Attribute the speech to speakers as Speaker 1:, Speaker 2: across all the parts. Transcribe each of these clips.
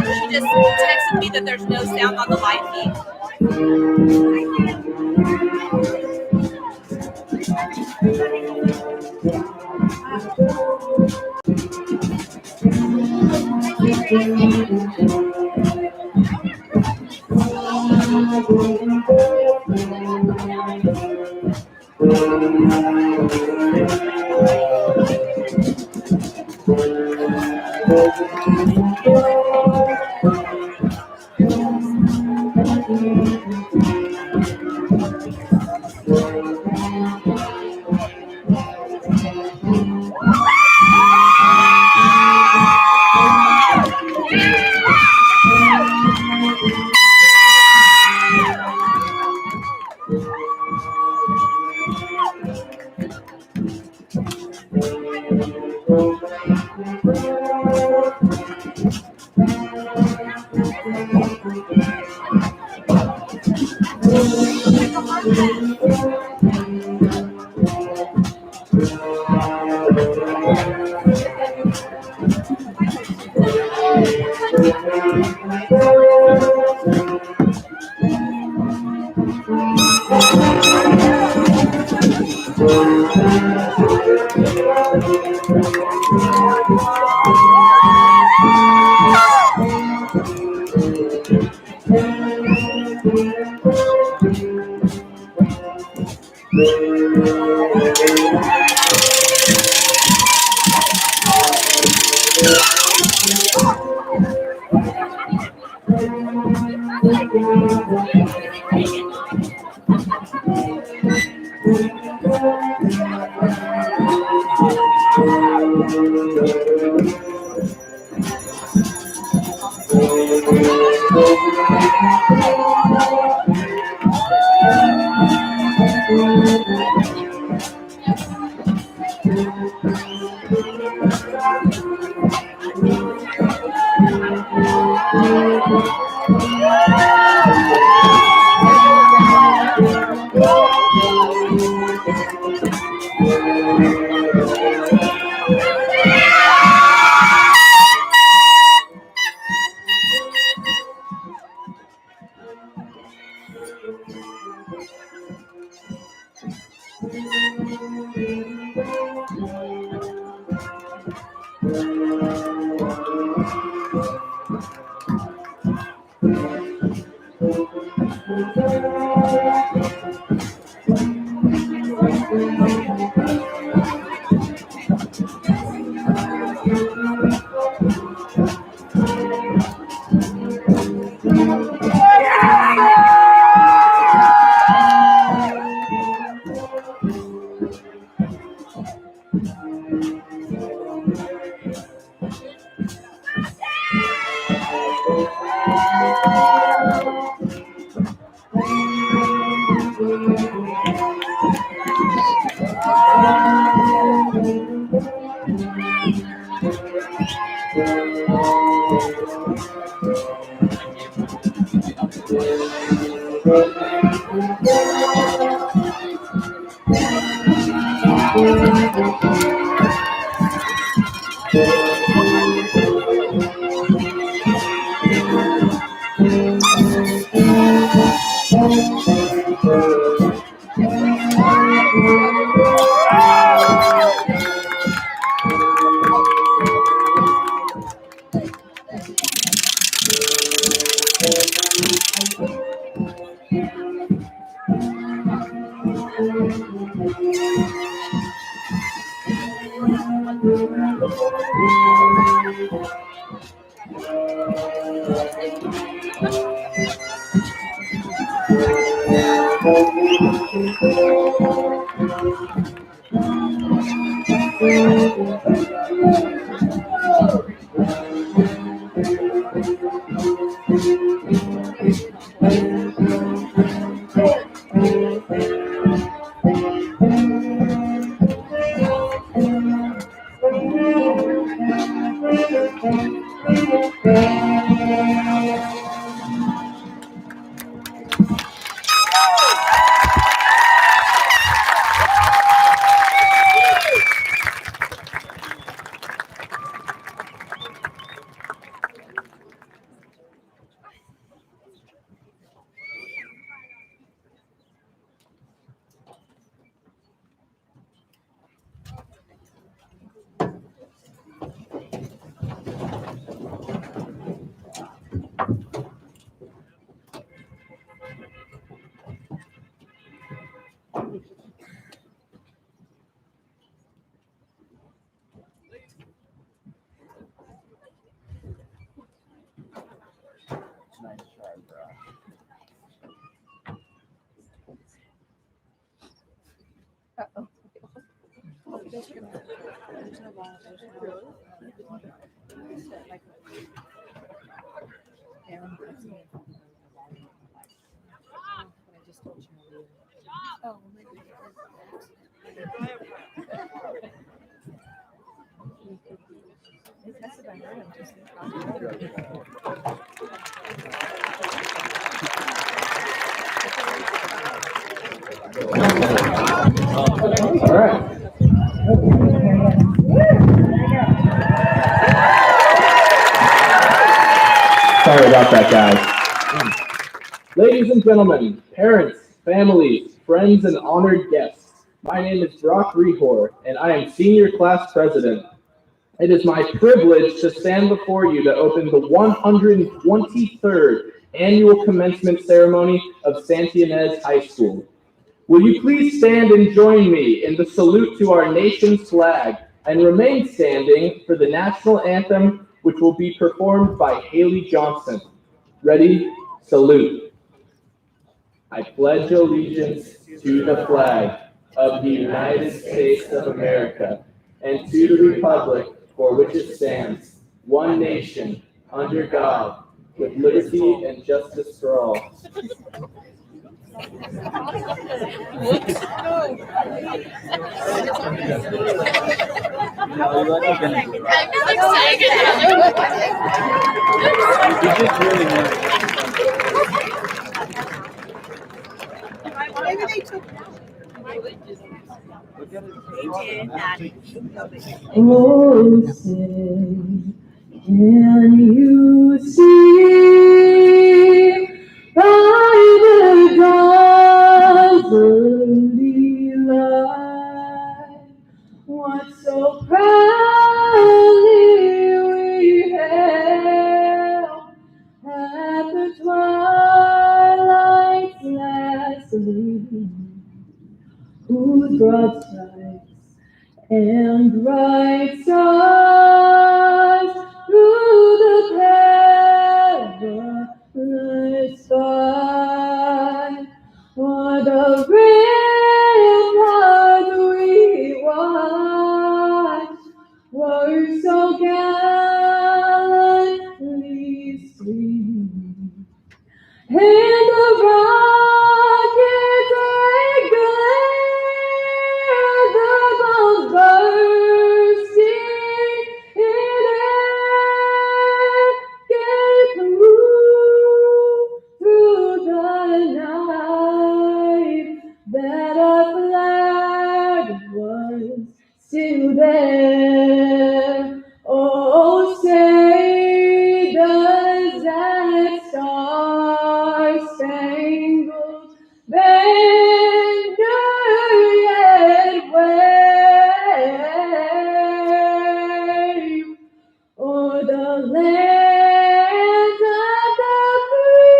Speaker 1: She just texted me that there's no sound on the live feed.
Speaker 2: All right. Sorry about that, guys. Ladies and gentlemen, parents, families, friends, and honored guests, My name is Brock Rehor, and I am Senior Class President. It is my privilege to stand before you to open the 123rd Annual Commencement Ceremony of Santa Ynez High School. Will you please stand and join me in the salute to our nation's flag and remain standing for the national anthem, which will be performed by Haley Johnson. Ready? Salute. I pledge allegiance to the flag of the United States of America and to the republic for which it stands, one nation, under God, with liberty and justice for all.
Speaker 1: Maybe they took
Speaker 3: Oh, say, can you see by the dawn's early light what so proudly we hailed at the twilight's last gleam, whose broad stripes and bright stars through the perilous fight, for the ramparts we watched were so gallantly streaming, and the rockets glared, the bombs bursting in air, gave proof through the night that our flag was still there. Oh, say does that star-spangled banner yet wave o'er the land of the free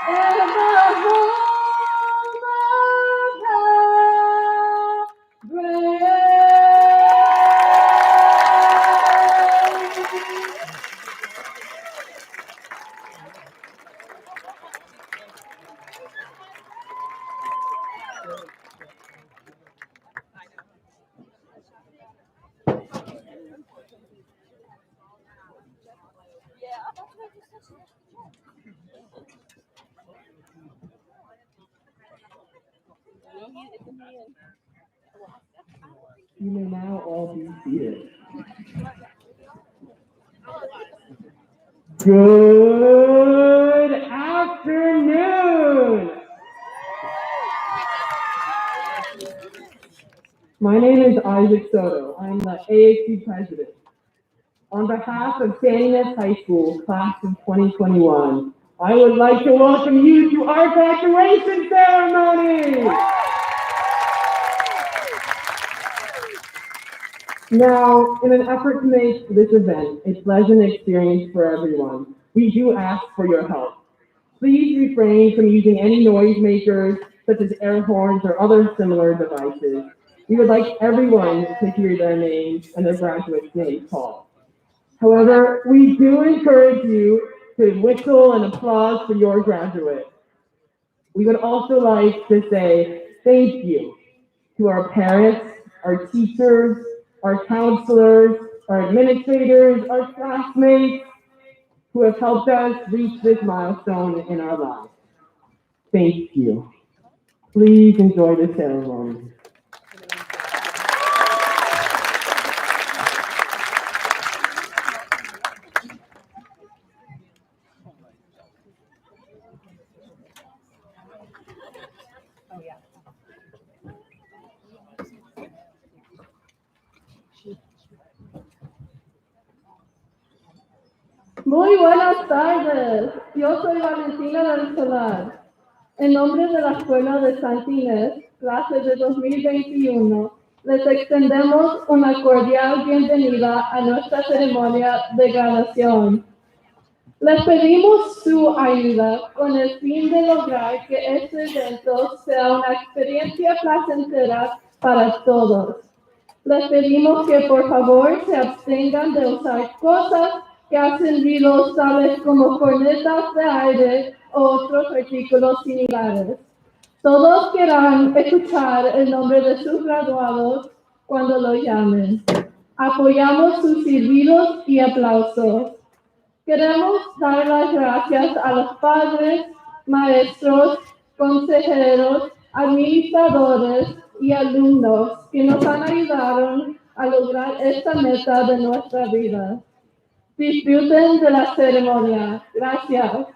Speaker 3: and the home of the brave? You may now all be seated. Good afternoon. My name is Isaac Soto. I'm the AAC president. On behalf of Santa Ynez High School, class of 2021, I would like to welcome you to our graduation ceremony. Now, in an effort to make this event a pleasant experience for everyone, we do ask for your help. Please refrain from using any noisemakers, such as air horns or other similar devices. We would like everyone to hear their names and their graduate's name called. However, we do encourage you to whistle and applause for your graduate. We would also like to say thank you to our parents, our teachers, our counselors, our administrators, our classmates who have helped us reach this milestone in our lives. Thank you. Please enjoy the ceremony. Muy buenas tardes. Yo soy Valentina del Solar.
Speaker 4: En nombre de la Escuela de Santa Inés, clase de 2021, les extendemos una cordial bienvenida a nuestra ceremonia de graduación. Les pedimos su ayuda con el fin de lograr que este evento sea una experiencia placentera para todos. Les pedimos que por favor se abstengan de usar cosas que hacen ruidos tales como cornetas de aire o otros artículos similares. Todos querrán escuchar el nombre de sus graduados cuando lo llamen. Apoyamos sus silbidos y aplausos. Queremos dar las gracias a los padres, maestros, consejeros, administradores y alumnos que nos han ayudado a lograr esta meta de nuestra vida. Disfruten de la ceremonia. Gracias.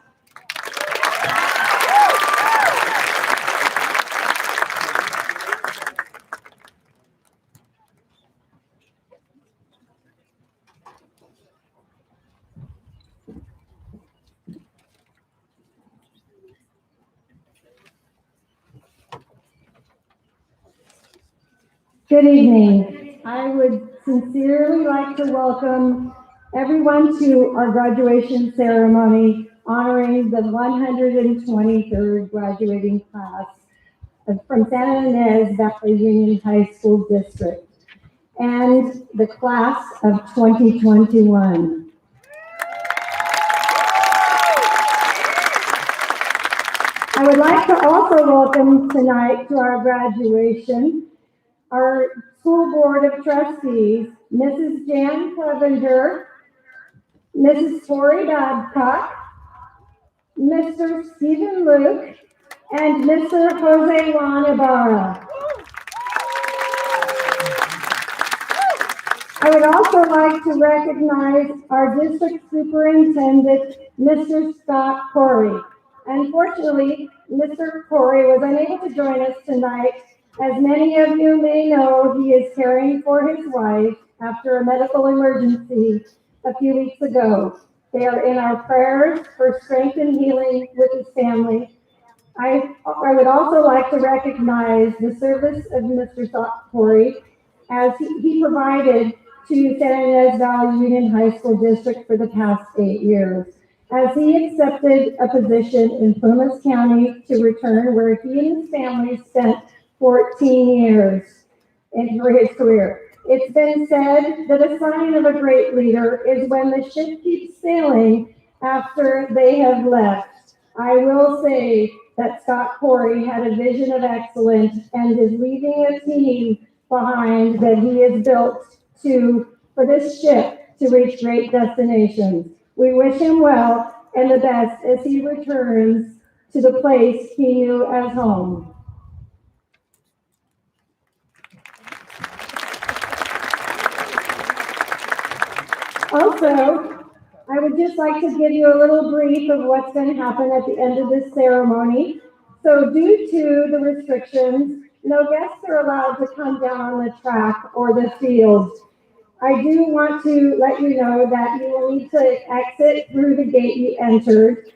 Speaker 5: Good evening. I would sincerely like to welcome everyone to our graduation ceremony honoring the 123rd graduating class from Santa Ynez Valley Union High School District and the class of 2021. I would like to also welcome tonight to our graduation our School Board of Trustees, Mrs. Jan Clevenger, Mrs. Tori Babcock, Mr. Stephen Luke, and Mr. Jose Juan Ibarra. I would also like to recognize our District Superintendent, Mr. Scott Corey. Unfortunately, Mr. Corey was unable to join us tonight. As many of you may know, he is caring for his wife after a medical emergency a few weeks ago. They are in our prayers for strength and healing with his family. I would also like to recognize the service of Mr. Corey as he provided to Santa Ynez Valley Union High School District for the past 8 years, as he accepted a position in Plumas County to return where he and his family spent 14 years for his career. It's been said that a sign of a great leader is when the ship keeps sailing after they have left. I will say that Scott Corey had a vision of excellence and is leaving a team behind that he has built for this ship to reach great destinations. We wish him well and the best as he returns to the place he knew as home. Also, I would just like to give you a little brief of what's going to happen at the end of this ceremony. So due to the restrictions, no guests are allowed to come down on the track or the field. I do want to let you know that you will need to exit through the gate you entered.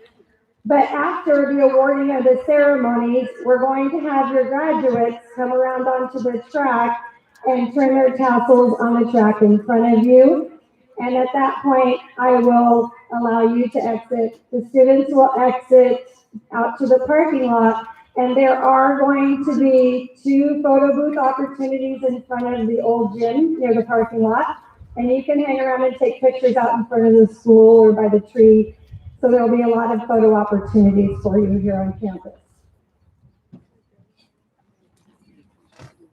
Speaker 5: But after the awarding of the ceremonies, we're going to have your graduates come around onto the track and turn their tassels on the track in front of you. And at that point, I will allow you to exit. The students will exit out to the parking lot, and there are going to be 2 photo booth opportunities in front of the old gym near the parking lot. And you can hang around and take pictures out in front of the school or by the tree. So there'll be a lot of photo opportunities for you here on campus.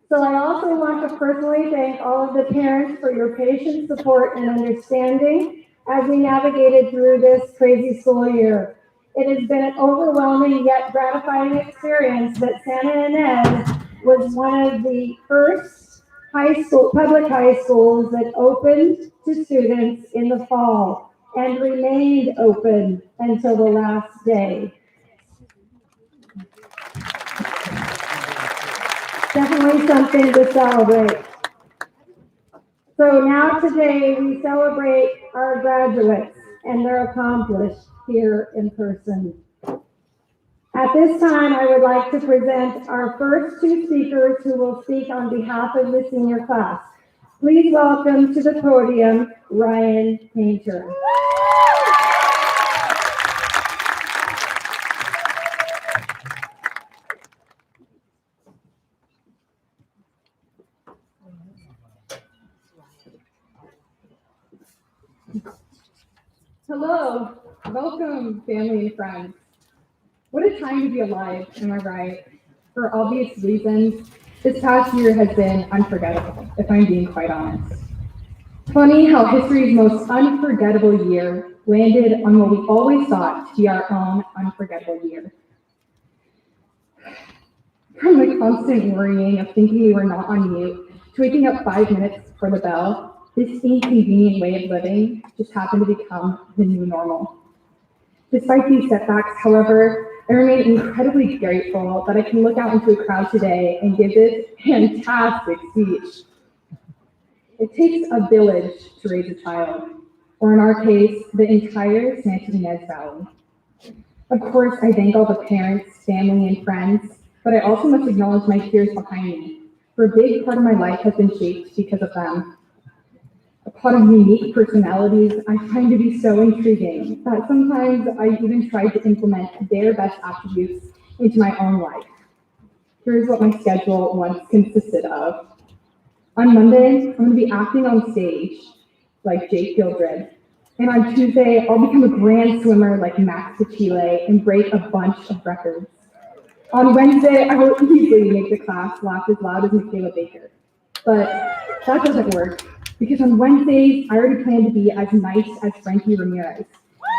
Speaker 5: So I also want to personally thank all of the parents for your patience, support, and understanding as we navigated through this crazy school year. It has been an overwhelming yet gratifying experience that Santa Ynez was one of the first public high schools that opened to students in the fall and remained open until the last day. Definitely something to celebrate. So now today we celebrate our graduates and their accomplished here in person. At this time, I would like to present our first two speakers who will speak on behalf of the senior class. Please welcome to the podium, Ryan Painter.
Speaker 3: Hello, welcome, family and friends. What a time to be alive, am I right? For obvious reasons, this past year has been unforgettable, if I'm being quite honest. Funny how history's most unforgettable year landed on what we always thought to be our own unforgettable year. From the constant worrying of thinking we were not on mute, to waking up 5 minutes before the bell, this inconvenient way of living just happened to become the new normal. Despite these setbacks, however, I remain incredibly grateful that I can look out into a crowd today and give this fantastic speech. It takes a village to raise a child, or in our case, the entire Santa Ynez Valley. Of course, I thank all the parents, family, and friends, but I also must acknowledge my peers behind me, for a big part of my life has been shaped because of them. A part of unique personalities I find to be so intriguing that sometimes I even tried to implement their best attributes into my own life. Here's what my schedule once consisted of. On Monday, I'm going to be acting on stage like Jake Gildred. And on Tuesday, I'll become a grand swimmer like Max Chile and break a bunch of records. On Wednesday, I will easily make the class laugh as loud as Michaela Baker. But that doesn't work, because on Wednesdays, I already plan to be as nice as Frankie Ramirez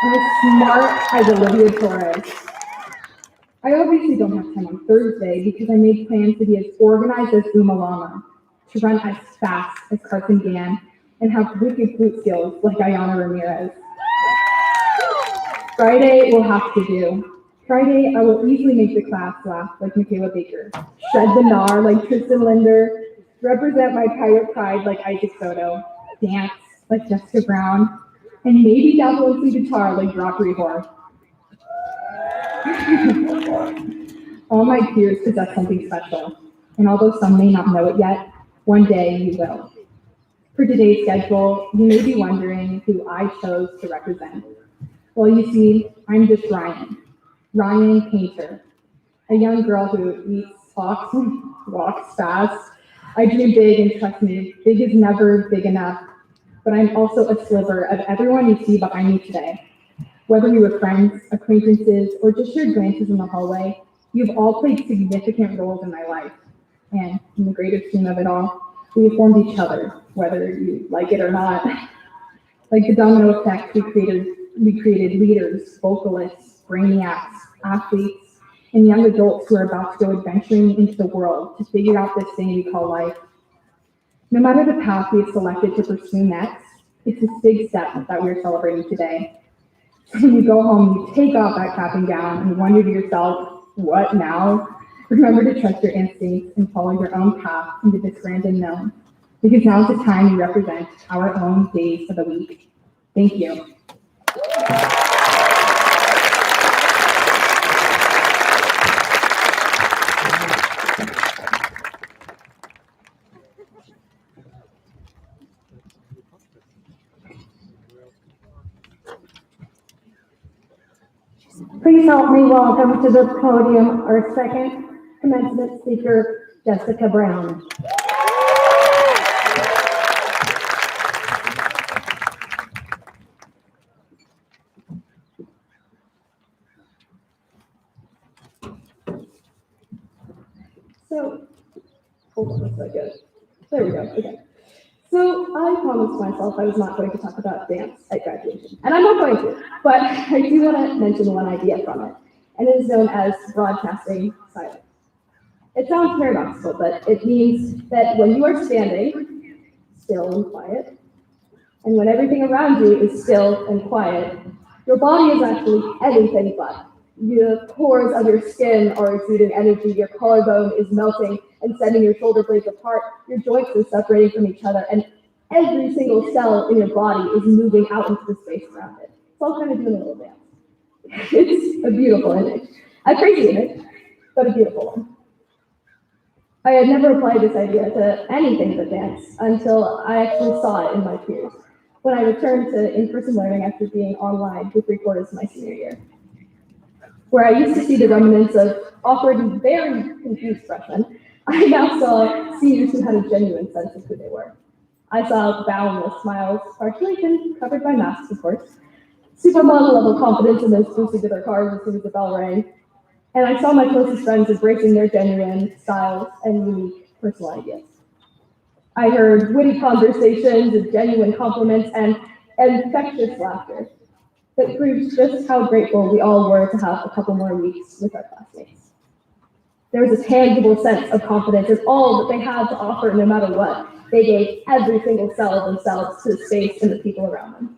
Speaker 3: and as smart as Olivia Torres. I obviously don't have time on Thursday because I made plans to be as organized as Uma Lama, to run as fast as Carson Gann, and have wicked flute skills like Ayana Ramirez. Friday will have to do. Friday, I will easily make the class laugh like Michaela Baker, shred the gnar like Tristan Linder, represent my pirate pride like Isaac Soto, dance like Jessica Brown, and maybe dabble into guitar like Brock Rehor. All my peers possess something special, and although some may not know it yet, one day you will. For today's schedule, you may be wondering who I chose to represent. Well, you see, I'm just Ryan Painter, a young girl who eats, talks, and walks fast. I dream big, and trust me, big is never big enough, but I'm also a sliver of everyone you see behind me today. Whether we were friends, acquaintances, or just shared glances in the hallway, you've all played significant roles in my life. And in the greater scheme of it all, we have formed each other, whether you like it or not. Like the domino effect, we created leaders, vocalists, brainiacs, athletes, and young adults who are about to go adventuring into the world to figure out this thing we call life. No matter the path we have selected to pursue next, it's this big step that we're celebrating today. So when you go home, you take off that cap and gown and wonder to yourself, what now? Remember to trust your instincts and follow your own path into this grand unknown, because now is the time you represent our own days of the week. Thank you.
Speaker 5: Please help me welcome to the podium our second commencement speaker, Jessica Brown.
Speaker 3: So, hold on a second. There we go, okay. So I promised myself I was not going to talk about dance at graduation, and I'm not going to, but I do want to mention one idea from it, and it is known as broadcasting silence. It sounds paradoxical, but it means that when you are standing still and quiet, and when everything around you is still and quiet, your body is actually anything but. The pores of your skin are exuding energy, your collarbone is melting and sending your shoulder blades apart, your joints are separating from each other, and every single cell in your body is moving out into the space around it. It's all kind of doing a little dance. It's a beautiful image.
Speaker 4: A crazy image, but a beautiful one. I had never applied this idea to anything but dance until I actually saw it in my peers when I returned to in-person learning after being online for 3/4 of my senior year. Where I used to see the remnants of awkward and very confused freshmen, I now saw seniors who had a genuine sense of who they were. I saw boundless smiles, partially covered by masks, of course, supermodel level confidence in those boosted to their cars as soon as the bell rang, and I saw my closest friends embracing their genuine styles and unique personal ideas. I heard witty conversations and genuine compliments and infectious laughter that proves just how grateful we all were to have a couple more weeks with our classmates. There was a tangible sense of confidence in all that they had to offer no matter what. They gave every single cell of themselves to the space and the people around them.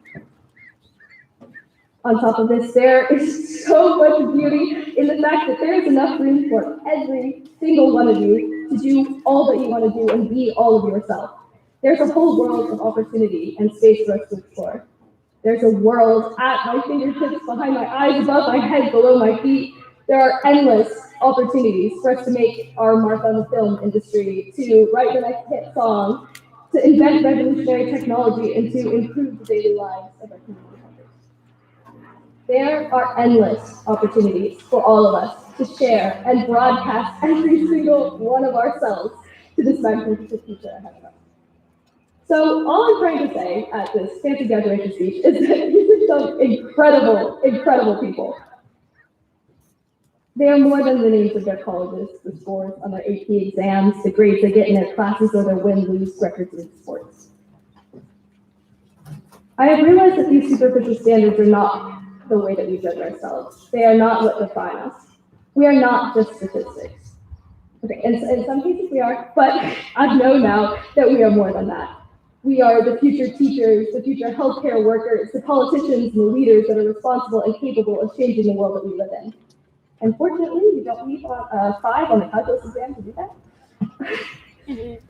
Speaker 4: On top of this, there is so much beauty in the fact that there is enough room for every single one of you to do all that you want to do and be all of yourself. There's a whole world of opportunity and space for us to explore. There's a world at my fingertips, behind my eyes, above my head, below my feet. There are endless opportunities for us to make our mark on the film industry, to write the next hit song, to invent revolutionary technology, and to improve the daily lives of our community members. There are endless opportunities for all of us to share and broadcast every single one of ourselves to this magnificent future ahead of us. So all I'm trying to say at this fancy graduation speech is that these are some incredible, incredible people. They are more than the names of their colleges, the scores on their AP exams, the grades they get in their classes, or their win-lose records in sports. I have realized that these superficial standards are not the way that we judge ourselves. They are not what define us. We are not just statistics. Okay, in some cases we are, but I know now that we are more than that. We are the future teachers, the future healthcare workers, the politicians and the leaders that are responsible and capable of changing the world that we live in. Unfortunately, you don't need a 5 on the calculus exam to do that.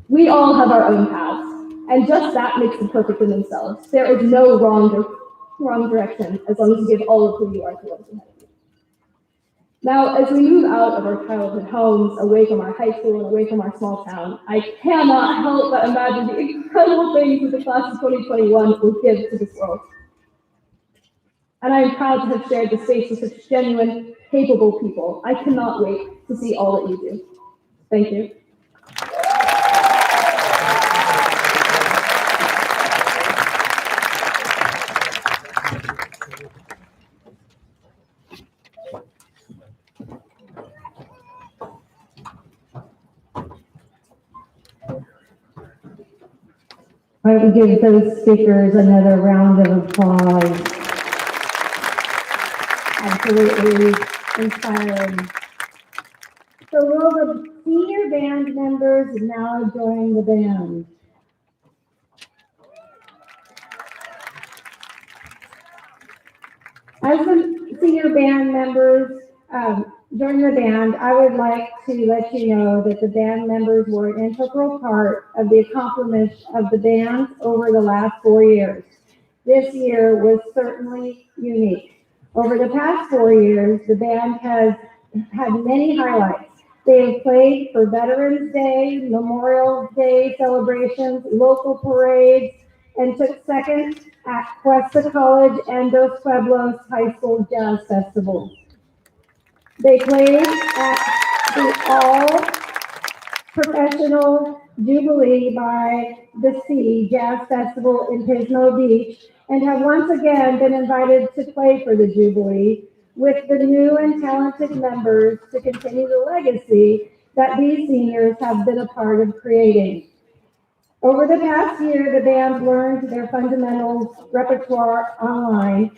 Speaker 4: We all have our own paths, and just that makes them perfect in themselves. There is no wrong direction as long as you give all of who you are to those ahead of you. Now, as we move out of our childhood homes, away from our high school and away from our small town, I cannot help but imagine the incredible things that the class of 2021 will give to this world. And I am proud to have shared the space with such genuine, capable people. I cannot wait to see all that you do. Thank you.
Speaker 5: Why don't we give those speakers another round of applause? Absolutely inspiring. So will the senior band members now join the band? As the senior band members join the band, I would like to let you know that the band members were an integral part of the accomplishment of the band over the last 4 years. This year was certainly unique. Over the past 4 years, the band has had many highlights. They have played for Veterans Day, Memorial Day celebrations, local parades, and took second at Cuesta College and Dos Pueblos High School Jazz Festival. They played at the all-professional Jubilee by the Sea Jazz Festival in Pismo Beach and have once again been invited to play for the Jubilee with the new and talented members to continue the legacy that these seniors have been a part of creating. Over the past year, the band learned their fundamentals repertoire online,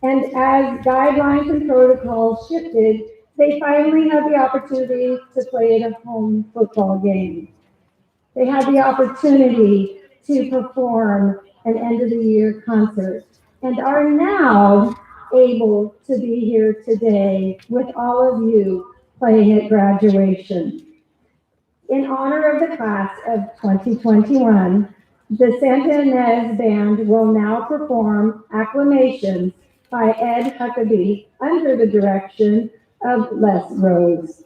Speaker 5: and as guidelines and protocols shifted, they finally had the opportunity to play at a home football game. They had the opportunity to perform an end-of-the-year concert and are now able to be here today with all of you playing at graduation. In honor of the class of 2021, the Santa Ynez Band will now perform acclamations by Ed Huckabee under the direction of less roads.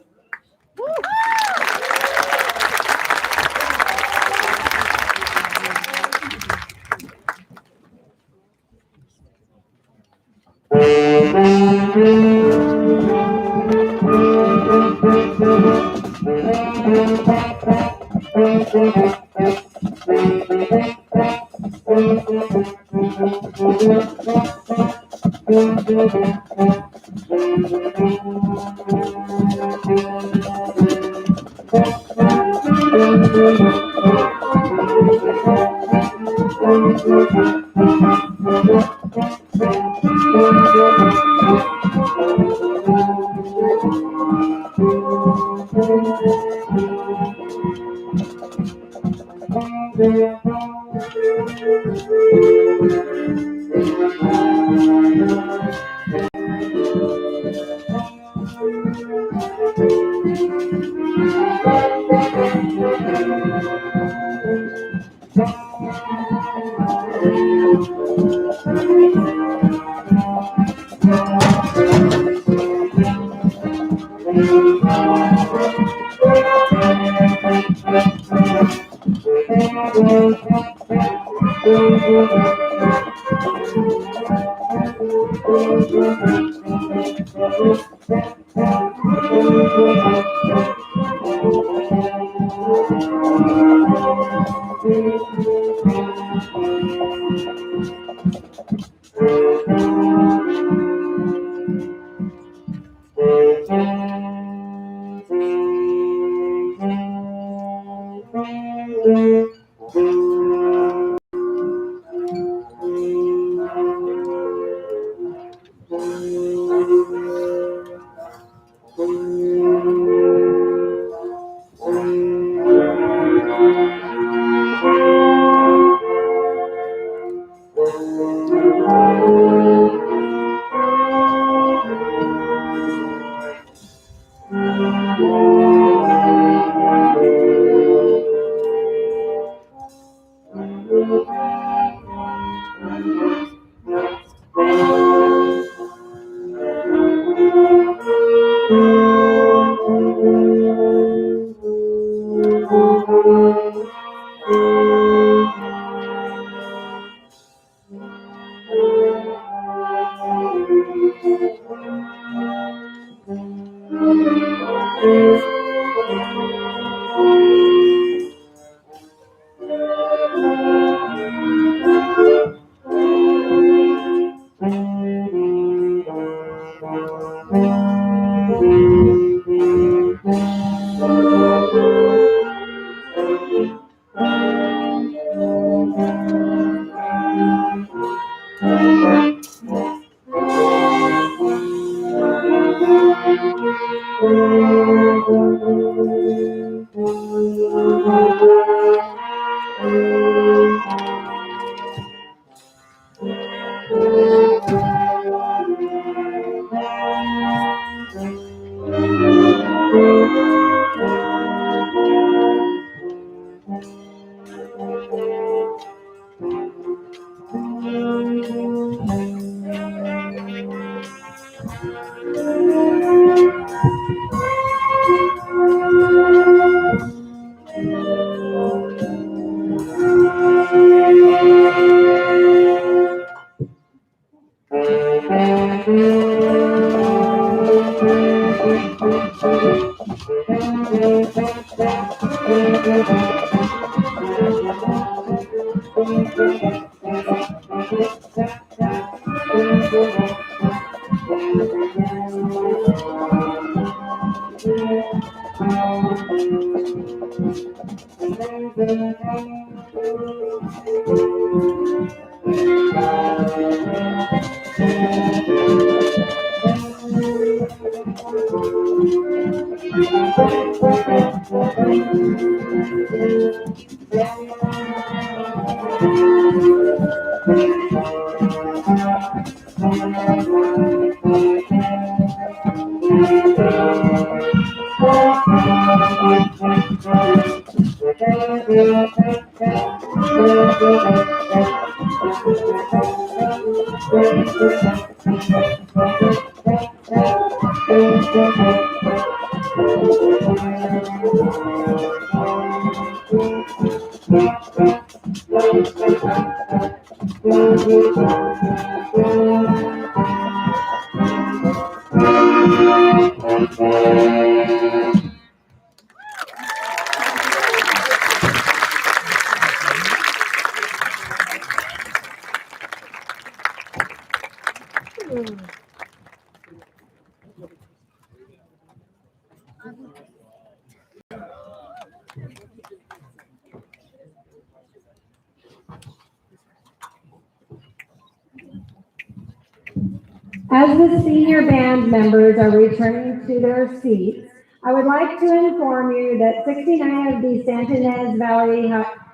Speaker 5: As the senior band members are returning to their seats, I would like to inform you that 69 of the Santa Ynez Valley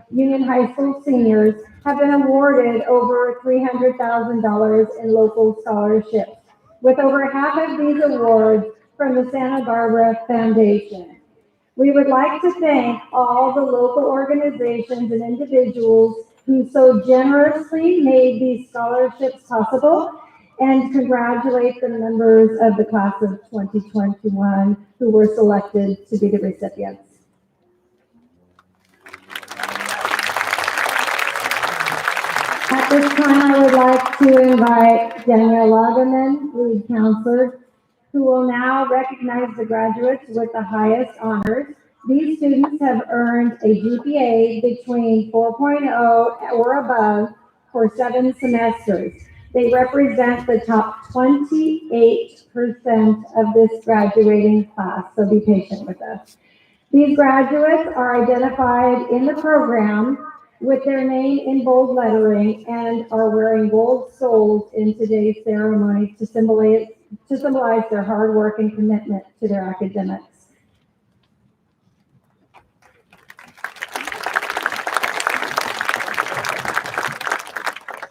Speaker 5: Union High School seniors have been awarded over $300,000 in local scholarships, with over half of these awards from the Santa Barbara Foundation. We would like to thank all the local organizations and individuals who so generously made these scholarships possible, and congratulate the members of the class of 2021 who were selected to be the recipients. At this time, I would like to invite Danielle Lagerman, lead counselor, who will now recognize the graduates with the highest honors. These students have earned a GPA between 4.0 or above for 7 semesters. They represent the top 28% of this graduating class, so be patient with us. These graduates are identified in the program with their name in bold lettering and are wearing gold soles in today's ceremony to symbolize their hard work and commitment to their academics.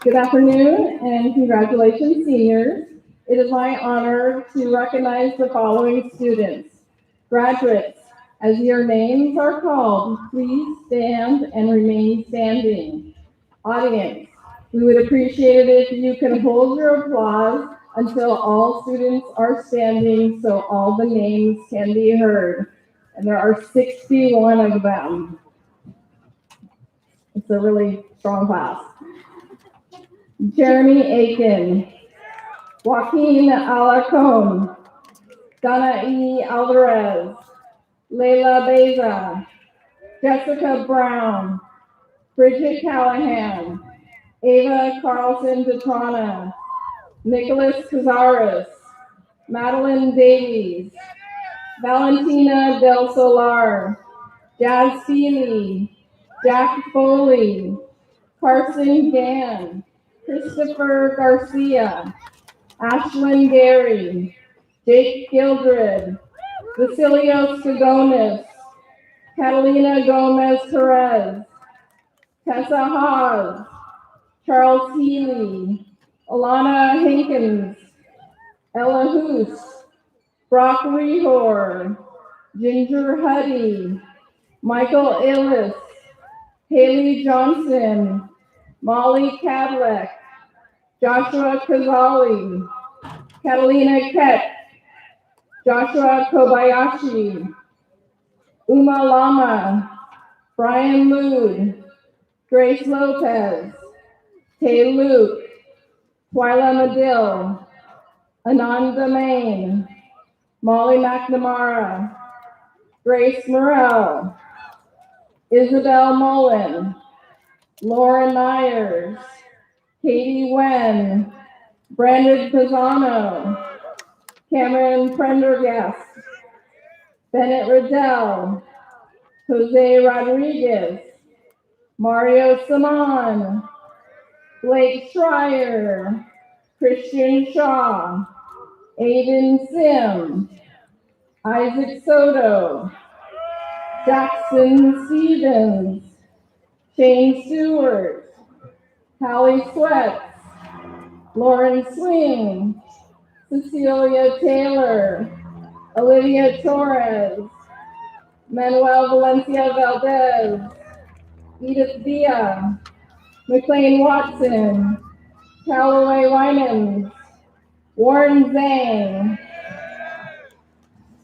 Speaker 3: Good afternoon and congratulations, seniors. It is my honor to recognize the following students. Graduates, as your names are called, please stand and remain standing. Audience, we would appreciate it if you can hold your applause until all students are standing so all the names can be heard. And there are 61 of them. It's a really strong class. Jeremy Aiken, Joaquin Alarcon, Donna E. Alvarez, Layla Beza, Jessica Brown, Bridget Callahan, Ava Carlson Detrana, Nicholas Cazares, Madeline Davies, Valentina Del Solar, Jazz Feely, Jack Foley, Carson Gann, Christopher Garcia, Ashlyn Gary, Jake Gildred, Vasilio Skagonis, Catalina Gomez Perez, Tessa Haas, Charles Healy, Alana Hankins, Ella Hoos, Brock Rehor, Ginger Huddy, Michael Illis, Haley Johnson, Molly Cadleck, Joshua Kazali, Catalina Kett, Joshua Kobayashi, Uma Lama, Brian Lude, Grace Lopez, Tay Luke, Twyla Medill, Ananda Main, Molly McNamara, Grace Morrell, Isabel Mullen, Lauren Myers, Katie Wen, Brandon Pisano, Cameron Prendergast, Bennett Riddell, Jose Rodriguez, Mario Simon, Blake Schreier, Christian Shaw, Aiden Sim, Isaac Soto, Jackson Stevens, Shane Stewart, Hallie Sweats, Lauren Swing, Cecilia Taylor, Olivia Torres, Manuel Valencia Valdez, Edith Villa, McLean Watson, Callaway Winans, Warren Zhang.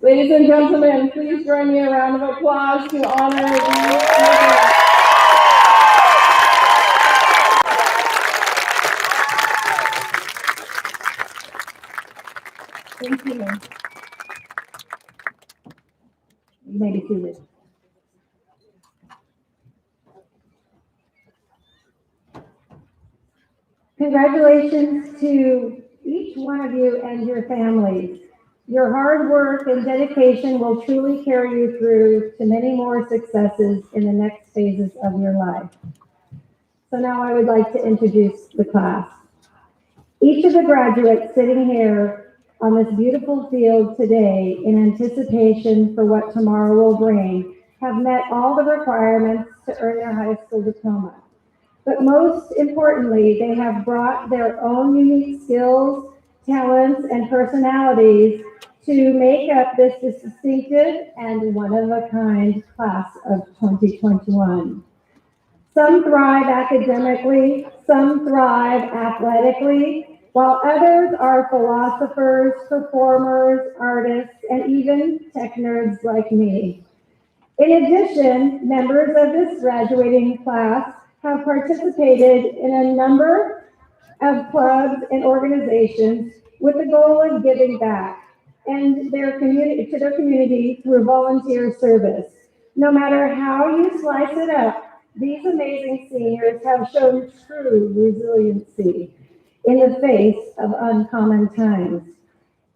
Speaker 3: Ladies and gentlemen, please join me in a round of applause to honor these students.
Speaker 5: seated. Congratulations to each one of you and your families. Your hard work and dedication will truly carry you through to many more successes in the next phases of your life. So now I would like to introduce the class. Each of the graduates sitting here on this beautiful field today in anticipation for what tomorrow will bring have met all the requirements to earn their high school diploma. But most importantly, they have brought their own unique skills, talents, and personalities to make up this distinctive and one-of-a-kind class of 2021. Some thrive academically, some thrive athletically, while others are philosophers, performers, artists, and even tech nerds like me. In addition, members of this graduating class have participated in a number of clubs and organizations with the goal of giving back and their community to their community through volunteer service. No matter how you slice it up, these amazing seniors have shown true resiliency in the face of uncommon times.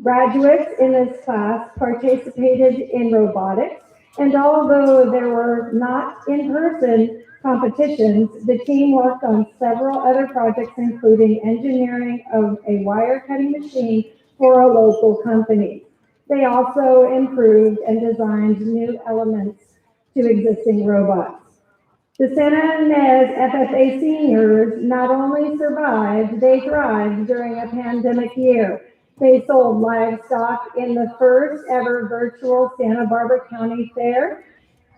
Speaker 5: Graduates in this class participated in robotics, and although there were not in-person competitions, the team worked on several other projects, including engineering of a wire cutting machine for a local company. They also improved and designed new elements to existing robots. The Santa Ynez FFA seniors not only survived, they thrived during a pandemic year. They sold livestock in the first ever virtual Santa Barbara County Fair,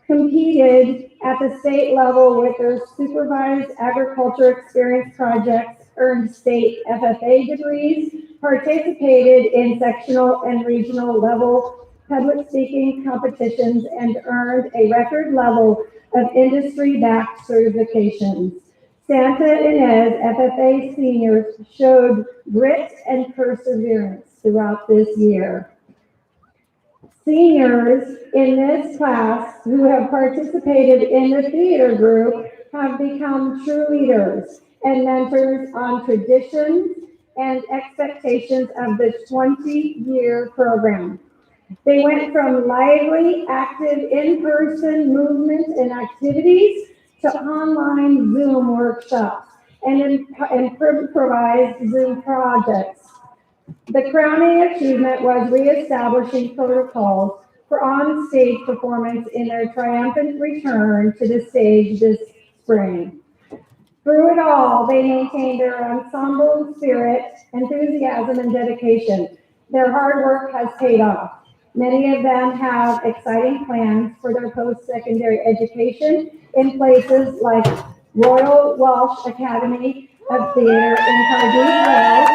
Speaker 5: competed at the state level with their supervised agriculture experience projects, earned state FFA degrees, participated in sectional and regional level public speaking competitions, and earned a record level of industry-backed certifications. Santa Ynez FFA seniors showed grit and perseverance throughout this year. Seniors in this class who have participated in the theater group have become true leaders and mentors on traditions and expectations of the 20-year program. They went from lively, active in-person movement and activities to online Zoom workshops and improvised Zoom projects. The crowning achievement was reestablishing protocols for on-stage performance in their triumphant return to the stage this spring. Through it all, they maintained their ensemble spirit, enthusiasm, and dedication. Their hard work has paid off. Many of them have exciting plans for their post-secondary education in places like Royal Welsh Academy of Theatre in Cardiff, Wales,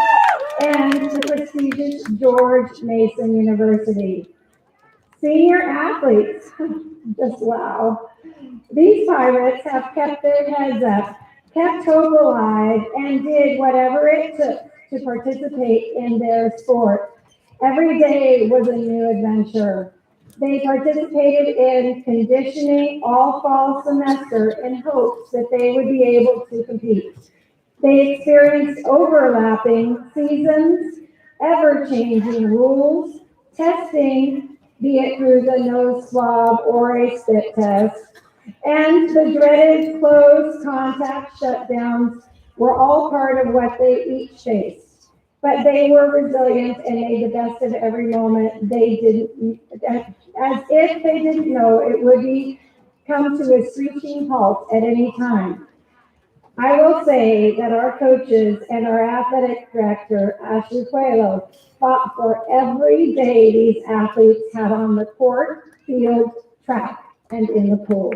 Speaker 5: and the prestigious George Mason University. Senior athletes, just wow. These pirates have kept their heads up, kept hope alive, and did whatever it took to participate in their sport. Every day was a new adventure. They participated in conditioning all fall semester in hopes that they would be able to compete. They experienced overlapping seasons, ever-changing rules, testing, be it through the nose swab or a spit test, and the dreaded close contact shutdowns were all part of what they each faced. But they were resilient and made the best of every moment. They didn't, as if they didn't know it would come to a screeching halt at any time. I will say that our coaches and our athletic director, Ashley Coelho, fought for every day these athletes had on the court, field, track, and in the pool.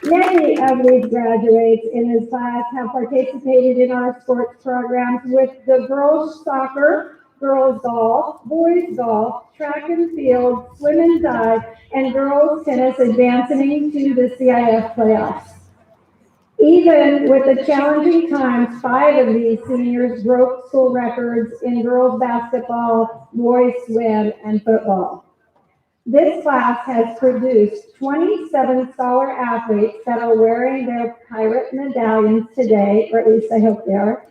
Speaker 5: Many of these graduates in this class have participated in our sports programs with the girls soccer, girls golf, boys golf, track and field, swim and dive, and girls tennis advancing to the SYHS playoffs. Even with the challenging times, 5 of these seniors broke school records in girls basketball, boys swim, and football. This class has produced 27 scholar athletes that are wearing their pirate medallions today, or at least I hope they are.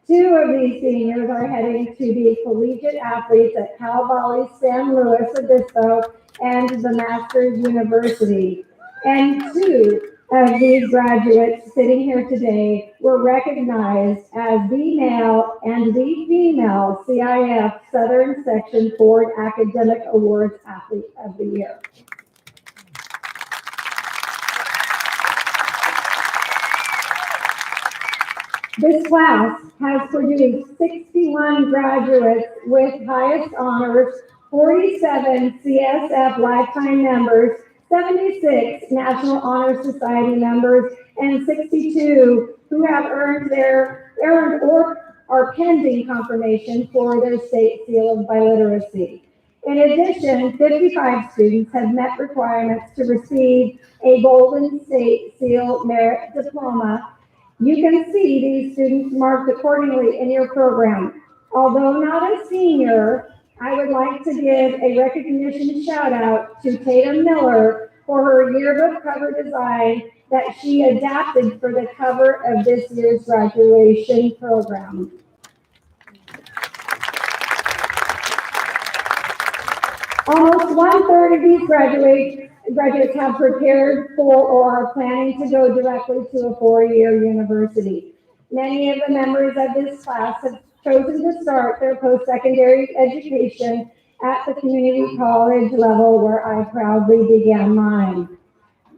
Speaker 5: 2 of these seniors are heading to be collegiate athletes at Cal Poly San Luis Obispo and the Masters University. And 2 of these graduates sitting here today were recognized as the male and the female SYHS Southern Section Ford Academic Awards Athlete of the Year. This class has produced 61 graduates with highest honors, 47 CSF lifetime members, 76 National Honor Society members, and 62 who have earned or are pending confirmation for their state seal of biliteracy. In addition, 55 students have met requirements to receive a Golden State Seal Merit Diploma. You can see these students marked accordingly in your program. Although not a senior, I would like to give a recognition shout out to Tatum Miller for her yearbook cover design that she adapted for the cover of this year's graduation program. Almost 1/3 of these graduates have prepared for or are planning to go directly to a 4-year university. Many of the members of this class have chosen to start their post-secondary education at the community college level where I proudly began mine.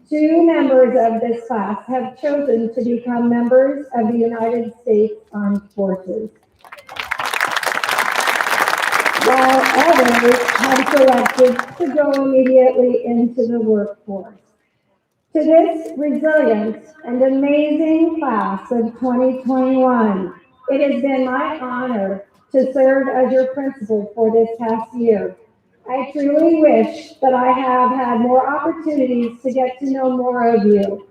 Speaker 5: 2 members of this class have chosen to become members of the United States Armed Forces, while others have selected to go immediately into the workforce. To this resilient and amazing class of 2021, it has been my honor to serve as your principal for this past year. I truly wish that I have had more opportunities to get to know more of you.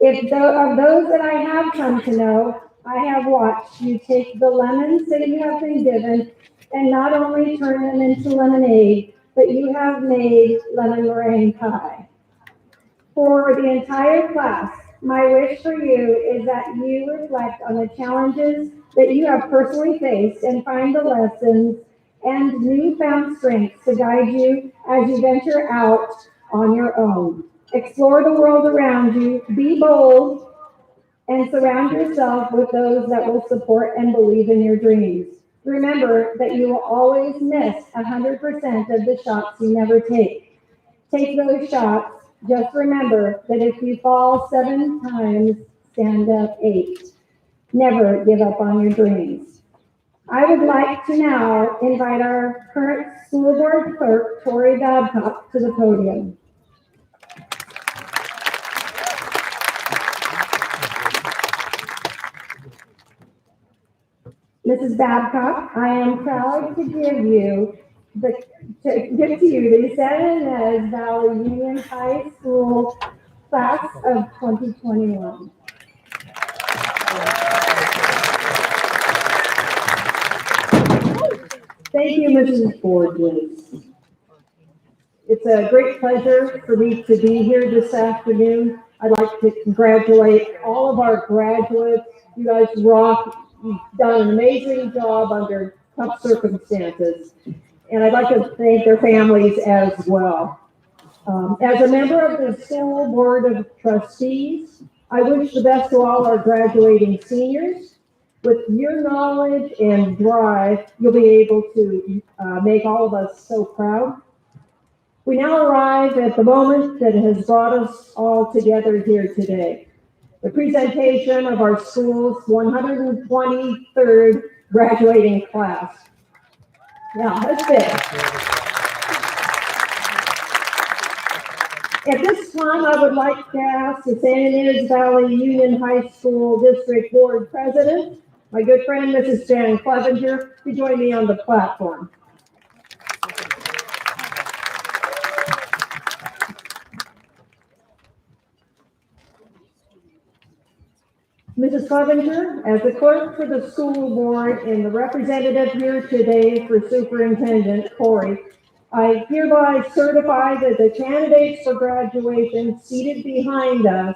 Speaker 5: Of those that I have come to know, I have watched you take the lemons that you have been given and not only turn them into lemonade, but you have made lemon meringue pie. For the entire class, my wish for you is that you reflect on the challenges that you have personally faced and find the lessons and newfound strengths to guide you as you venture out on your own. Explore the world around you, be bold, and surround yourself with those that will support and believe in your dreams. Remember that you will always miss 100% of the shots you never take. Take those shots. Just remember that if you fall 7 times, stand up 8. Never give up on your dreams. I would like to now invite our current school board clerk, Tori Babcock, to the podium. Mrs. Babcock, I am proud to give to you the San Ynez Valley Union High School class of 2021. Thank you, Mrs. Borges. It's a great pleasure for me to be here this afternoon. I'd like to congratulate all of our graduates. You guys rock. You've done an amazing job under tough circumstances. And I'd like to thank their families as well. As a member of the school board of trustees, I wish the best to all our graduating seniors. With your knowledge and drive, you'll be able to make all of us so proud. We now arrive at the moment that has brought us all together here today. The presentation of our school's 123rd graduating class. Now, that's it. At this time, I would like to ask the San Ynez Valley Union High School District Board President, my good friend, Mrs. Jan Clevenger, to join me on the platform. Mrs. Clevenger, as the clerk for the school board and the representative here today for Superintendent Corey, I hereby certify that the candidates for graduation seated behind us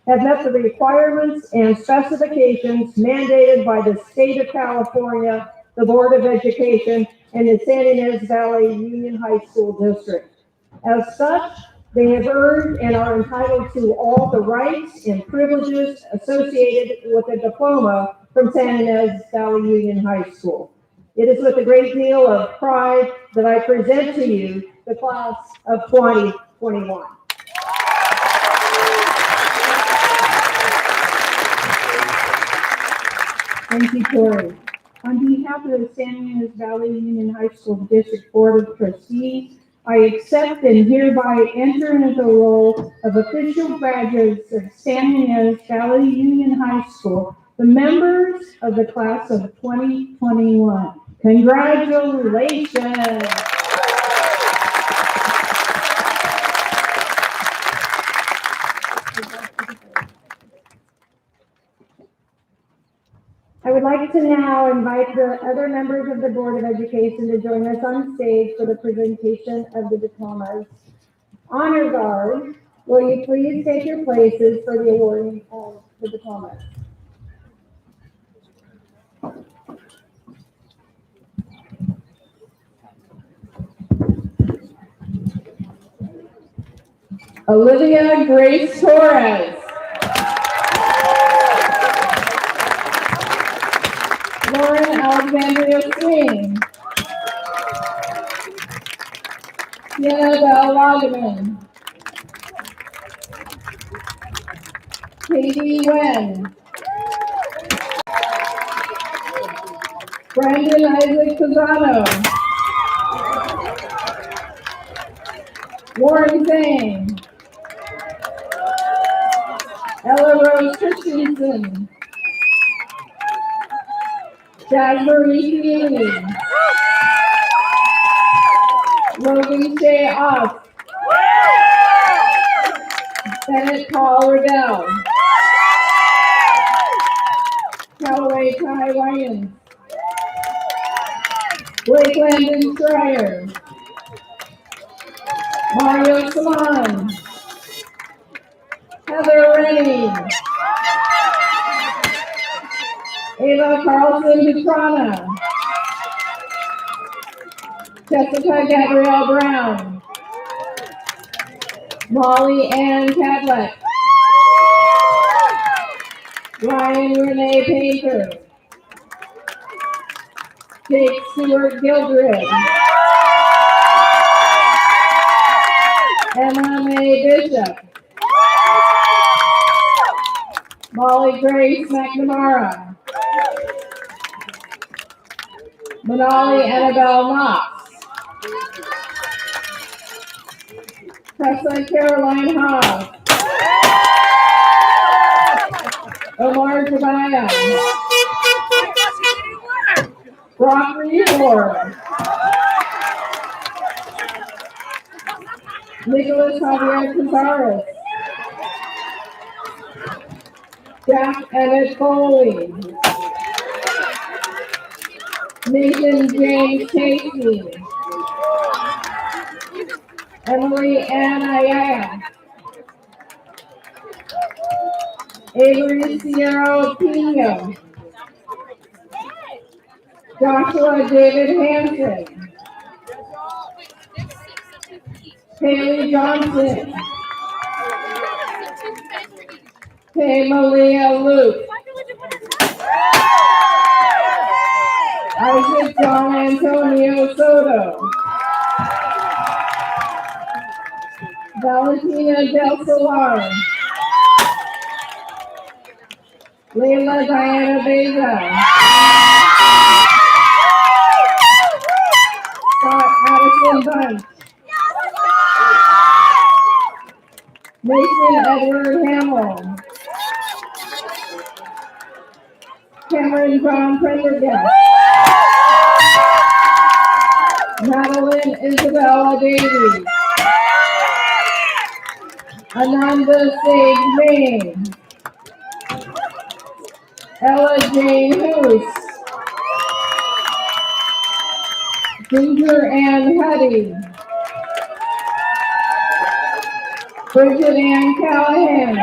Speaker 5: have met the requirements and specifications mandated by the state of California, the Board of Education, and the San Ynez Valley Union High School District. As such, they have earned and are entitled to all the rights and privileges associated with a diploma from San Ynez Valley Union High School. It is with a great deal of pride that I present to you the class of 2021. Thank you, Corey. On behalf of the San Ynez Valley Union High School District Board of Trustees, I accept and hereby enter into the role of official graduates of San Ynez Valley Union High School, the members of the class of 2021. Congratulations! I would like to now invite the other members of the Board of Education to join us on stage for the presentation of the diplomas. Honor Guard, will you please take your places for the awarding of the diplomas? Olivia Grace Torres. Lauren Alexandria Swing. Sienna Bell Loggeman. Katie Wen. Brandon Isaac Pisano. Warren Zane. Ella Rose Christensen. Jasmine Healy. Logan Shea Off. Bennett Paul Riddell. Callaway Ty Wyans. Blake Landon Schreier. Mario Salon. Heather Rennie. Ava Carlson Dutrana. Jessica Gabrielle Brown. Molly Ann Cadleck. Ryan Renee Painter. Jake Stewart Gildred. Emma Mae Bishop. Molly Grace McNamara. Manali Annabelle Knox. Tessa Caroline Hobbs. Omar Jabaya. Brock Reor. Nicholas Javier Cazares. Jack Emmett Foley. Nathan James Casey. Emily Ann Ayala. Avery Sierra Pino. Joshua David Hanson. Haley Johnson. Kay Malia Luke. Isaac John Antonio Soto. Valentina Del Solar. Layla Diana Beza. Scott Addison Bunch. Mason Edward Hamill. Cameron John Prendergast. Madeline Isabella Davies. Ananda Sage Main.
Speaker 4: Ella Jane Hoos, Ginger Ann Huddy, Bridget Ann Callahan,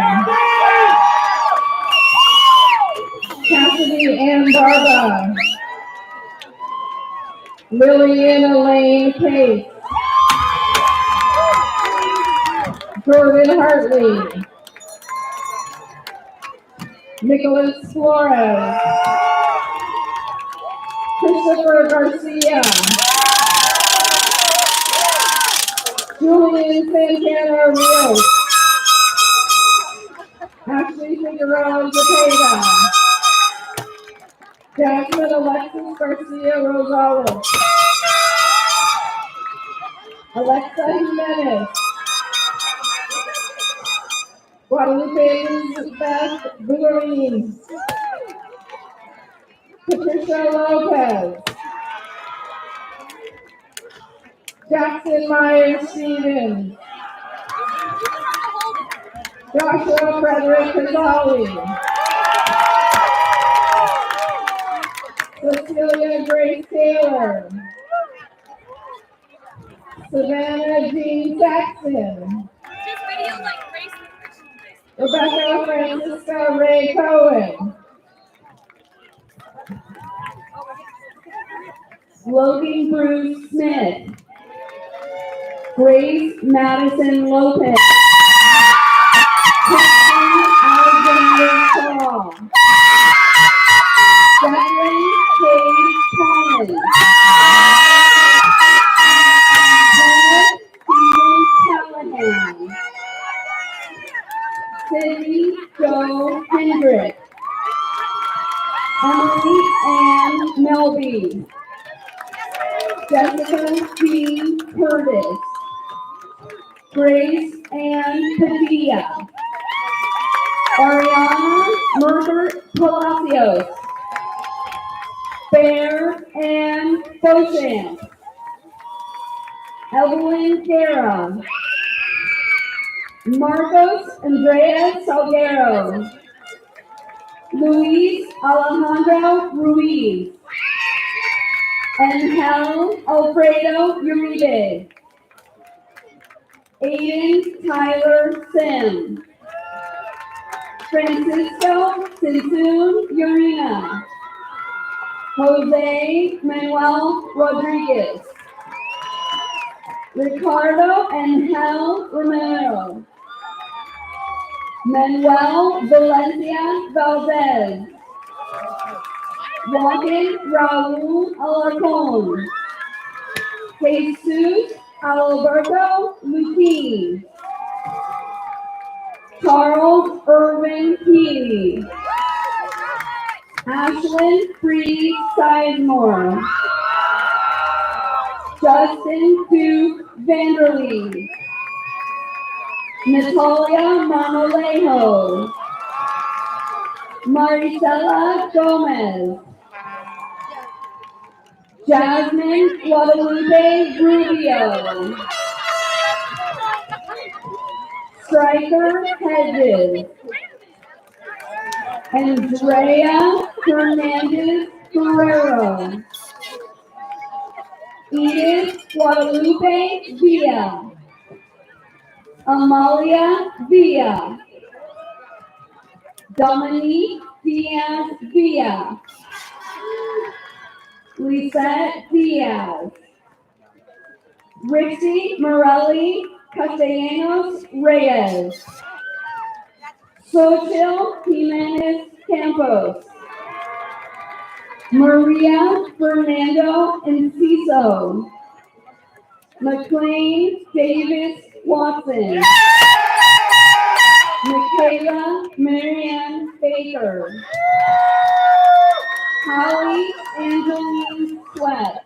Speaker 4: Cassidy Ann Barba, Lillian Elaine Case, Jordan Hartley, Nicholas Flores, Christopher Garcia, Julian Santana Rios, Ashley Figueroa Zepeda, Jasmine Alexis Garcia Rosales, Alexa Jimenez, Guadalupe Elizabeth Bouguerin, Patricia Lopez, Jackson Myers Stevens, Joshua Frederick Casali, Cecilia Grace Taylor, Savannah Jean Saxon,
Speaker 1: Just video like Grace.
Speaker 4: Rebecca Francisca Ray Cohen, Logan Bruce Smith, Grace Madison Lopez, Kristen Alexander Shaw, Jacqueline K. Collins, Bennett Stephen Callahan, Cindy Jo Hendrick, Emily Ann Melby, Jessica G. Curtis, Grace Ann Padilla, Ariana Merbert Palacios, Bear Ann Beauchamp, Evelyn Guerra, Marcos Andrea Salguero, Luis Alejandro Ruiz, Angel Alfredo Uribe, Aiden Tyler Sim, Francisco Sinsun Urina, Jose Manuel Rodriguez, Ricardo Angel Romero, Manuel Valencia Valdez, Joaquin Raul Alarcon, Jesus Alberto Lutin, Charles Irvin Keeley, Ashlyn Free Sizemore, Justin Duke Vanderlee, Natalia Manolejo, Maricela Gomez, Jasmine Guadalupe Rubio, Striker Hedges, Andrea Hernandez Guerrero, Edith Guadalupe Villa, Amalia Villa, Dominique Diaz Villa, Lisette Diaz, Rixie Morelli Castellanos Reyes, Xochitl Jimenez Campos, Maria Fernando Enciso, McLean Davis Watson, Michaela Marianne Baker, Holly Angeline Sweat,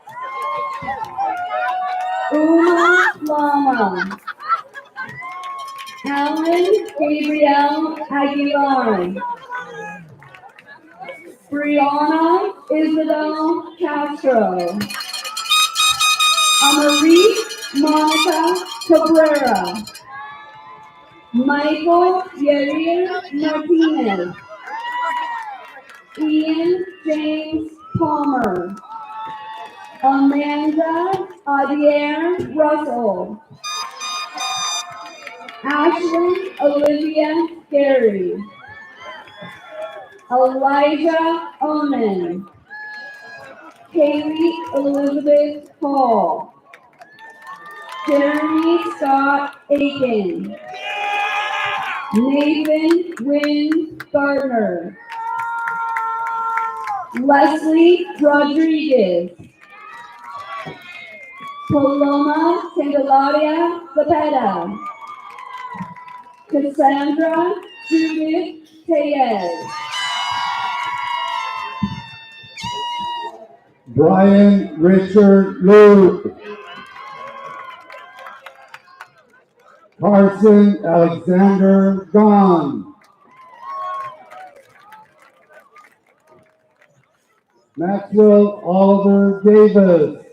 Speaker 4: Uma Lama, Alan Gabriel Aguilar, Brianna Isabel Castro, Amarie Monica Cabrera, Michael Yair Martinez, Ian James Palmer, Amanda Adair Russell, Ashley Olivia Gary, Elijah Oman, Kaylee Elizabeth Hall, Jeremy Scott Aiken, Nathan Wynn Gardner, Leslie Rodriguez, Paloma Candelaria Zapata, Cassandra Judith Tellez,
Speaker 6: Brian Richard Luke, Carson Alexander Gahn, Maxwell Oliver Davis,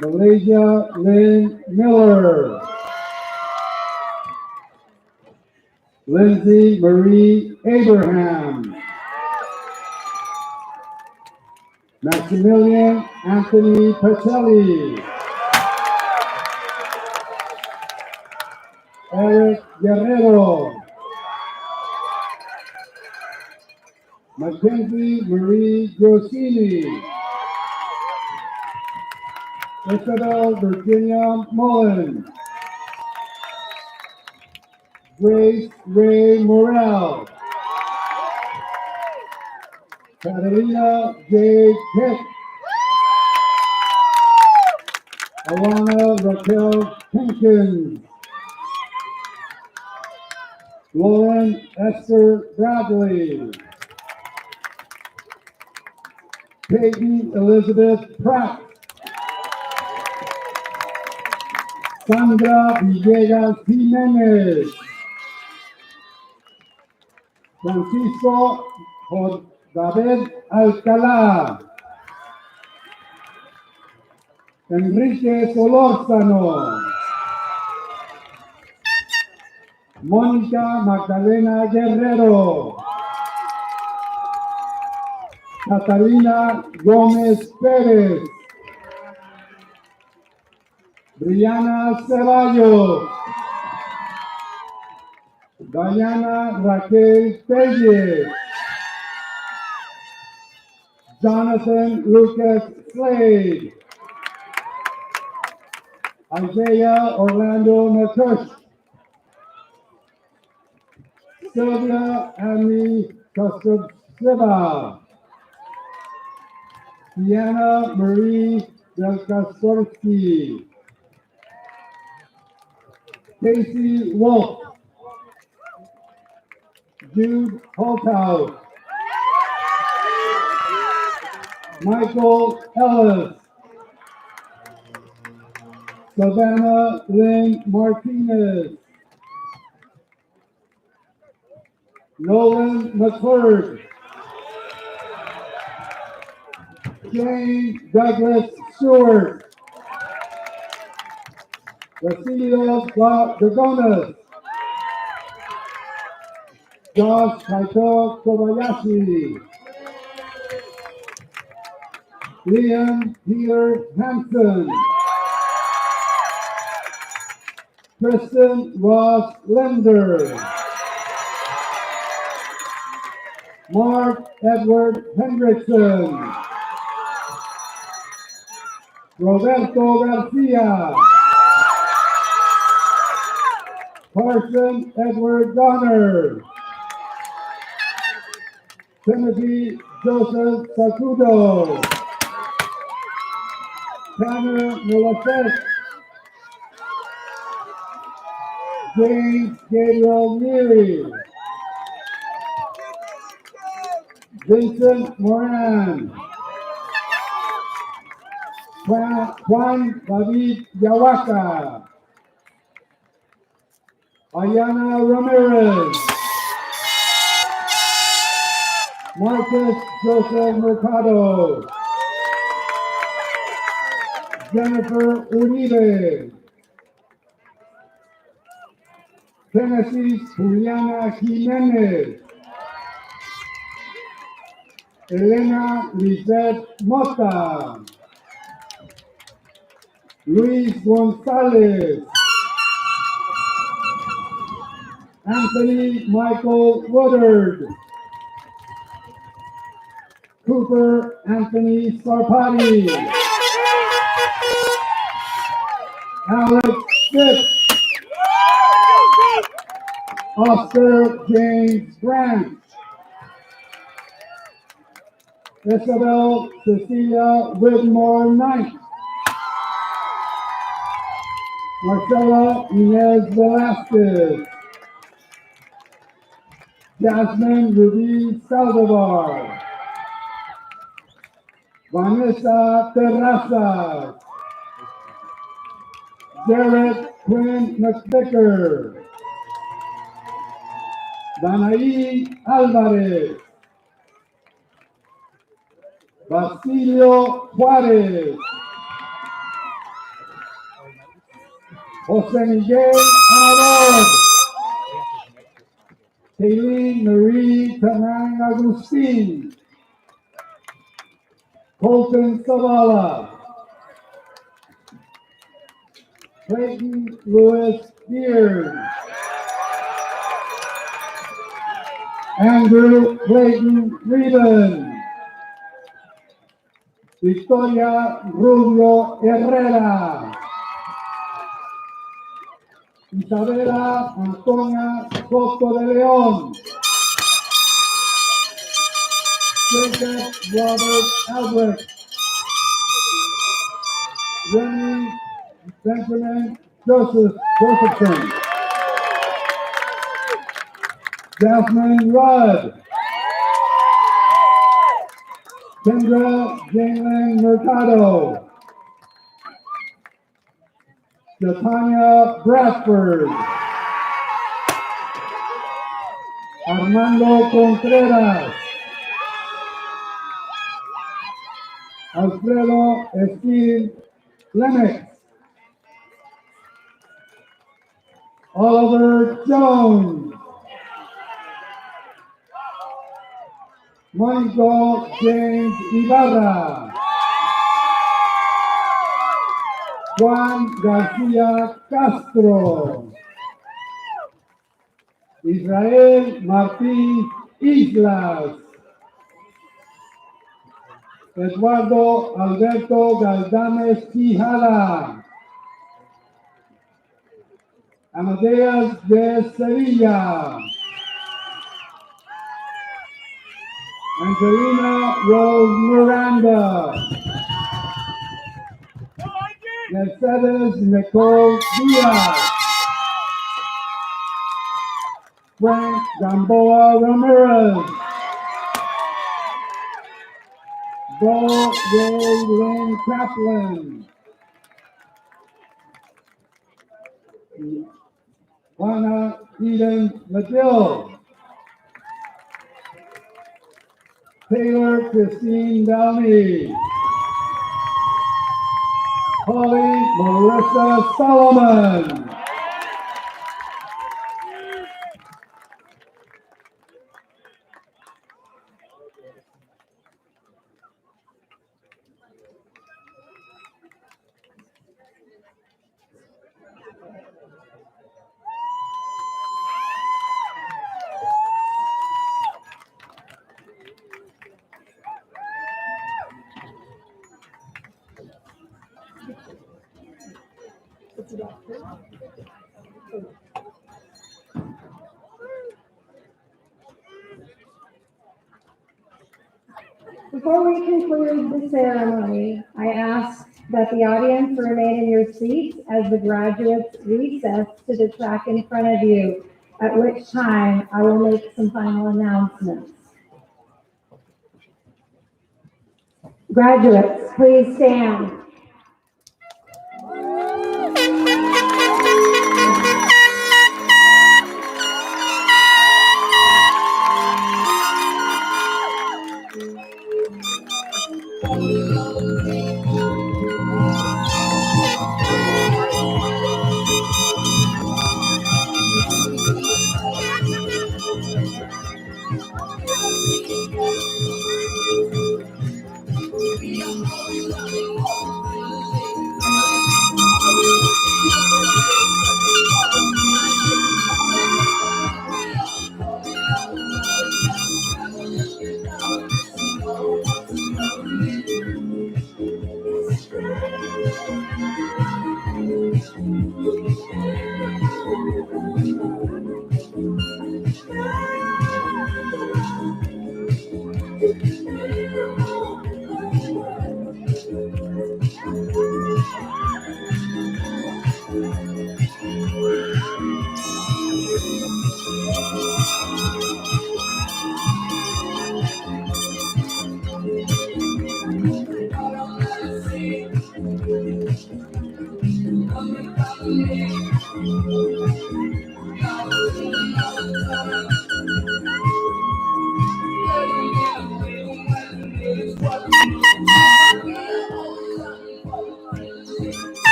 Speaker 6: Malaysia Lynn Miller, Lindsay Marie Abraham, Maximilian Anthony Patelli, Eric Guerrero, Mackenzie Marie Grossini, Isabel Virginia Mullen, Grace Ray Morrell, Catalina J. Pitt, Alana Raquel Pinkins, Lauren Esther Bradley, Peyton Elizabeth Pratt, Sandra Villegas Jimenez, Francisco David Alcalá, Enrique Solórzano, Mónica Magdalena Guerrero, Catalina Gómez Pérez, Brianna Ceballos, Diana Raquel Telles, Jonathan Lucas Slade, Isaiah Orlando Natush, Sylvia Annie Kostrovseva, Deanna Marie Delkasorsky, Casey Wolf, Jude Holthouse, Michael Ellis, Savannah Lynn Martinez, Nolan McClurg, Jane Douglas Stewart, Vasilio Dragonas, Josh Kaito Kobayashi, Liam Peter Hansen, Kristen Ross Linder, Mark Edward Hendrickson, Roberto Garcia, Carson Edward Donner, Timothy Joseph Sacudo, Tanner Milasek, James Gabriel Neary, Vincent Moran, Juan David Yawaka, Ayana Ramirez, Marcus Joseph Mercado, Jennifer Uribe, Genesis Juliana Jimenez, Elena Lizette Mota, Luis Gonzalez, Anthony Michael Woodard, Cooper Anthony Sarpati, Alex Fitz, Oscar James Grant, Isabel Cecilia Whitmore Knight, Marcela Inez Velasquez, Jasmine Ruby Saldivar, Vanessa Terraza, Jared Quinn McVicker, Danaí Alvarez, Basilio Juárez, José Miguel Amador, Kaylin Marie Tanang Agustin, Colton Zavala, Clayton Lewis Beard, Andrew Clayton Reben, Victoria Rubio Herrera, Isabela Antonia Soto de León, Jacob Robert Albrecht, Remy Benjamin Josephson, Jasmine Rudd, Kendra Jalen Mercado, Jatanya Bradford, Armando Contreras, Alfredo Steve Lennox, Oliver Jones, Michael James Ibarra, Juan García Castro, Israel Martín Islas, Eduardo Alberto Galdames Quijada, Amadeus de Sevilla, Angelina Rose Miranda, Mercedes Nicole Diaz, Frank Gamboa Ramirez, Bo Ray Lynn Kaplan, Juana Eden Medill, Taylor Christine Downey, Holly Marissa Solomon,
Speaker 5: Before we conclude the ceremony, I ask that the audience remain in your seats as the graduates recess to the track in front of you, at which time I will make some final announcements. Graduates, please stand.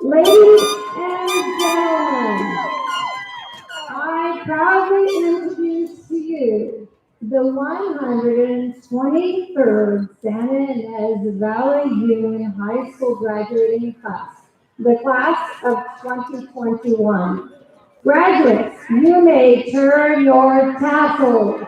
Speaker 5: Ladies and gentlemen, I proudly introduce to you the 123rd Santa Ynez Valley Union High School graduating class, the class of 2021. Graduates, you may turn your tassels.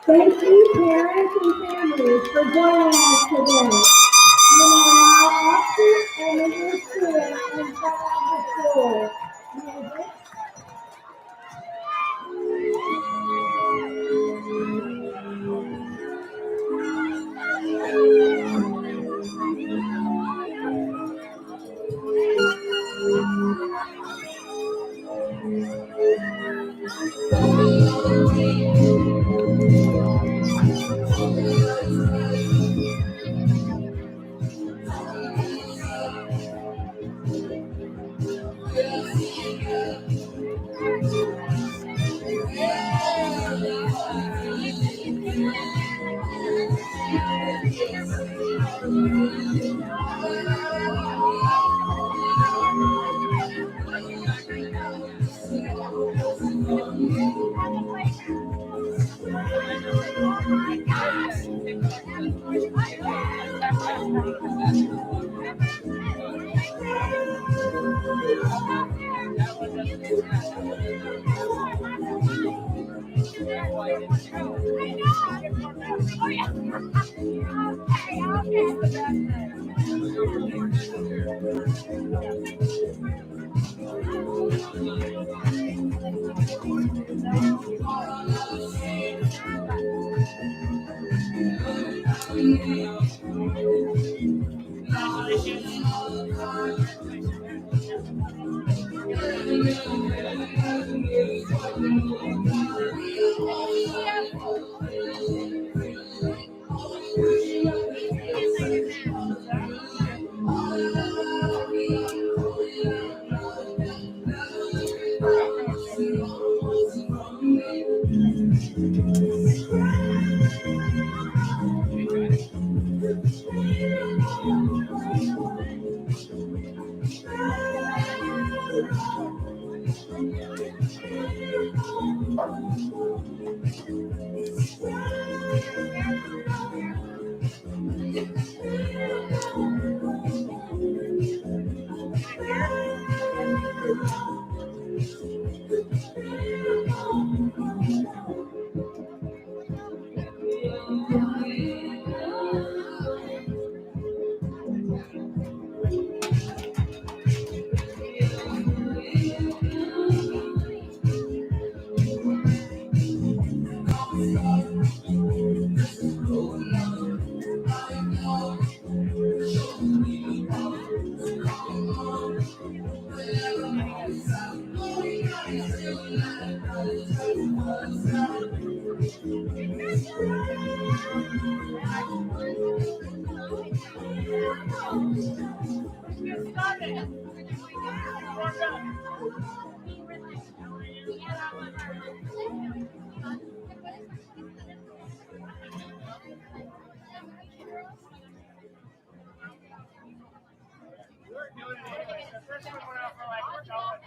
Speaker 5: Thank you, parents and families, for joining us today. You may now exit and leave your students in front of the school. Music.
Speaker 7: We're doing it. The first one went out for like, we're going.